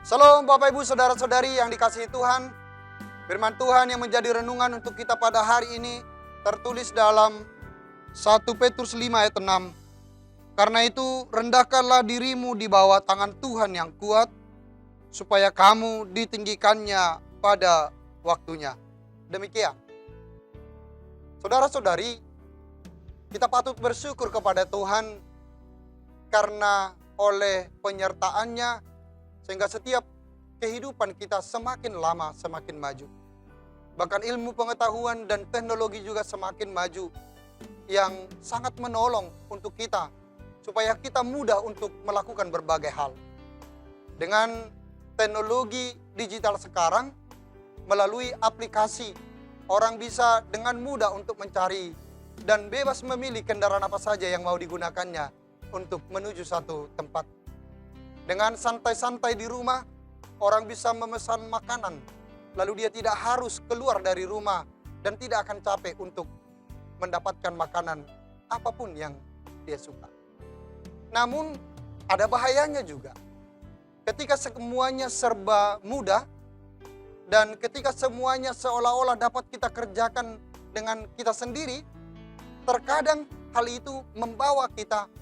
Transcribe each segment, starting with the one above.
Shalom Bapak Ibu Saudara-saudari yang dikasihi Tuhan. Firman Tuhan yang menjadi renungan untuk kita pada hari ini tertulis dalam 1 Petrus 5 ayat 6. Karena itu rendahkanlah dirimu di bawah tangan Tuhan yang kuat, supaya kamu ditinggikannya pada waktunya. Demikian. Saudara-saudari, kita patut bersyukur kepada Tuhan karena oleh penyertaan-Nya sehingga setiap kehidupan kita semakin lama semakin maju. Bahkan ilmu pengetahuan dan teknologi juga semakin maju, yang sangat menolong untuk kita supaya kita mudah untuk melakukan berbagai hal. Dengan teknologi digital sekarang, melalui aplikasi, orang bisa dengan mudah untuk mencari dan bebas memilih kendaraan apa saja yang mau digunakannya untuk menuju satu tempat. Dengan santai-santai di rumah, orang bisa memesan makanan, lalu dia tidak harus keluar dari rumah dan tidak akan capek untuk mendapatkan makanan apapun yang dia suka. Namun, ada bahayanya juga. Ketika semuanya serba mudah, dan ketika semuanya seolah-olah dapat kita kerjakan dengan kita sendiri, terkadang hal itu membawa kita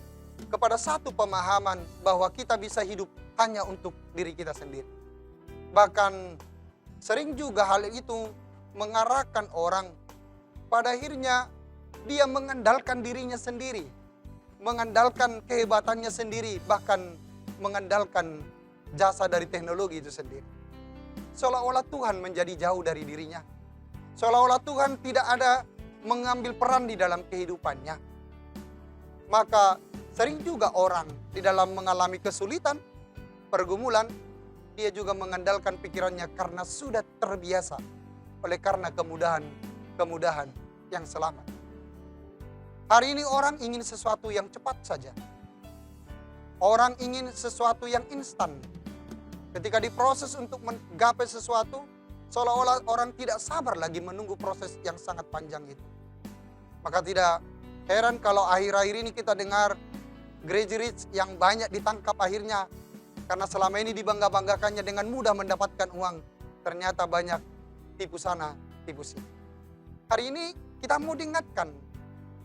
kepada satu pemahaman bahwa kita bisa hidup hanya untuk diri kita sendiri. Bahkan sering juga hal itu mengarahkan orang pada akhirnya dia mengandalkan dirinya sendiri, mengandalkan kehebatannya sendiri, bahkan mengandalkan jasa dari teknologi itu sendiri. Seolah-olah Tuhan menjadi jauh dari dirinya. Seolah-olah Tuhan tidak ada mengambil peran di dalam kehidupannya. Maka sering juga orang di dalam mengalami kesulitan, pergumulan, dia juga mengandalkan pikirannya karena sudah terbiasa oleh karena kemudahan yang selamat. Hari ini orang ingin sesuatu yang cepat saja. Orang ingin sesuatu yang instan. Ketika diproses untuk menggapai sesuatu, seolah-olah orang tidak sabar lagi menunggu proses yang sangat panjang itu. Maka tidak heran kalau akhir-akhir ini kita dengar gereja yang banyak ditangkap akhirnya karena selama ini dibangga-banggakannya dengan mudah mendapatkan uang. Ternyata banyak tipu sana, tipu sini. Hari ini kita mau diingatkan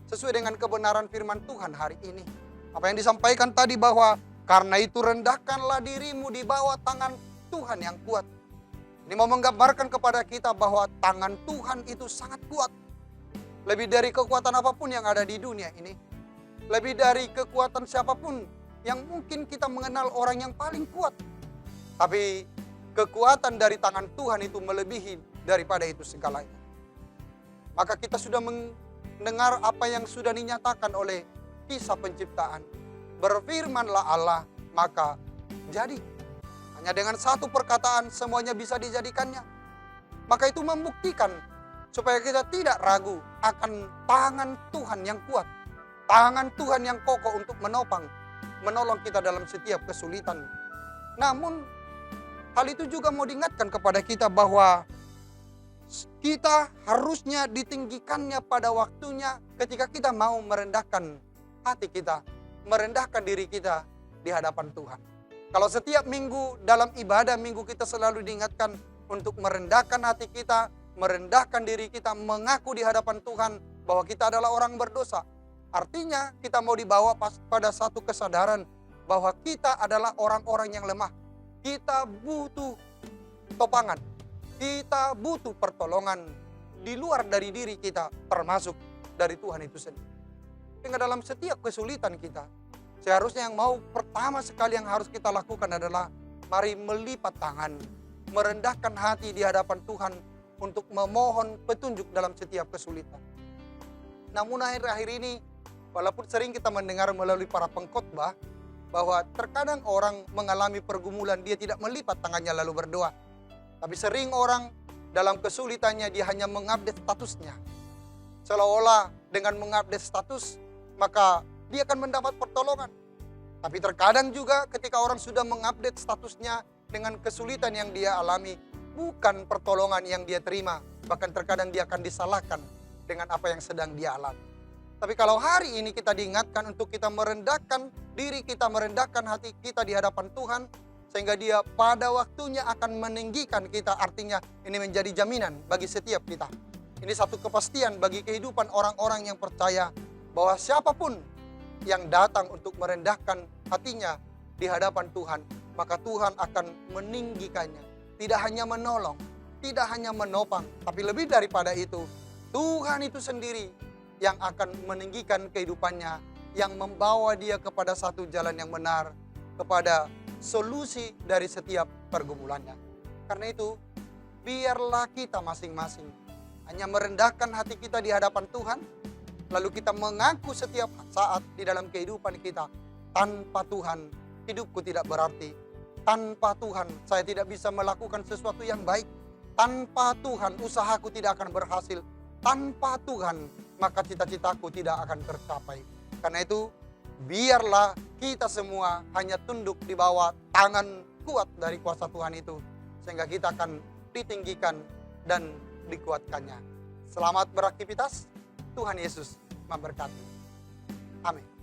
sesuai dengan kebenaran firman Tuhan hari ini. Apa yang disampaikan tadi bahwa karena itu rendahkanlah dirimu di bawah tangan Tuhan yang kuat. Ini mau menggambarkan kepada kita bahwa tangan Tuhan itu sangat kuat. Lebih dari kekuatan apapun yang ada di dunia ini. Lebih dari kekuatan siapapun yang mungkin kita mengenal orang yang paling kuat. Tapi kekuatan dari tangan Tuhan itu melebihi daripada itu segalanya. Maka kita sudah mendengar apa yang sudah dinyatakan oleh kisah penciptaan. Berfirmanlah Allah, maka jadi. Hanya dengan satu perkataan semuanya bisa dijadikannya. Maka itu membuktikan supaya kita tidak ragu akan tangan Tuhan yang kuat. Tangan Tuhan yang kokoh untuk menolong kita dalam setiap kesulitan. Namun, hal itu juga mau diingatkan kepada kita bahwa kita harusnya ditinggikannya pada waktunya ketika kita mau merendahkan hati kita, merendahkan diri kita di hadapan Tuhan. Kalau setiap minggu dalam ibadah minggu kita selalu diingatkan untuk merendahkan hati kita, merendahkan diri kita, mengaku di hadapan Tuhan bahwa kita adalah orang berdosa. Artinya kita mau dibawa pada satu kesadaran bahwa kita adalah orang-orang yang lemah. Kita butuh topangan. Kita butuh pertolongan di luar dari diri kita, termasuk dari Tuhan itu sendiri. Sehingga dalam setiap kesulitan kita, seharusnya yang mau pertama sekali yang harus kita lakukan adalah mari melipat tangan, merendahkan hati di hadapan Tuhan untuk memohon petunjuk dalam setiap kesulitan. Namun akhir-akhir ini, walaupun sering kita mendengar melalui para pengkhotbah bahwa terkadang orang mengalami pergumulan, dia tidak melipat tangannya lalu berdoa. Tapi sering orang dalam kesulitannya dia hanya mengupdate statusnya. Seolah-olah dengan mengupdate status, maka dia akan mendapat pertolongan. Tapi terkadang juga ketika orang sudah mengupdate statusnya dengan kesulitan yang dia alami, bukan pertolongan yang dia terima. Bahkan terkadang dia akan disalahkan dengan apa yang sedang dia alami. Tapi kalau hari ini kita diingatkan untuk kita merendahkan diri kita, merendahkan hati kita di hadapan Tuhan, Sehingga dia pada waktunya akan meninggikan kita. Artinya ini menjadi jaminan bagi setiap kita. Ini satu kepastian bagi kehidupan orang-orang yang percaya bahwa siapapun yang datang untuk merendahkan hatinya di hadapan Tuhan, maka Tuhan akan meninggikannya. Tidak hanya menolong, tidak hanya menopang, tapi lebih daripada itu, Tuhan itu sendiri yang akan meninggikan kehidupannya, yang membawa dia kepada satu jalan yang benar, kepada solusi dari setiap pergumulannya. Karena itu, biarlah kita masing-masing hanya merendahkan hati kita di hadapan Tuhan, lalu kita mengaku setiap saat di dalam kehidupan kita, tanpa Tuhan hidupku tidak berarti, tanpa Tuhan saya tidak bisa melakukan sesuatu yang baik, tanpa Tuhan usahaku tidak akan berhasil, tanpa Tuhan maka cita-citaku tidak akan tercapai. Karena itu, biarlah kita semua hanya tunduk di bawah tangan kuat dari kuasa Tuhan itu, sehingga kita akan ditinggikan dan dikuatkannya. Selamat beraktivitas, Tuhan Yesus memberkati. Amin.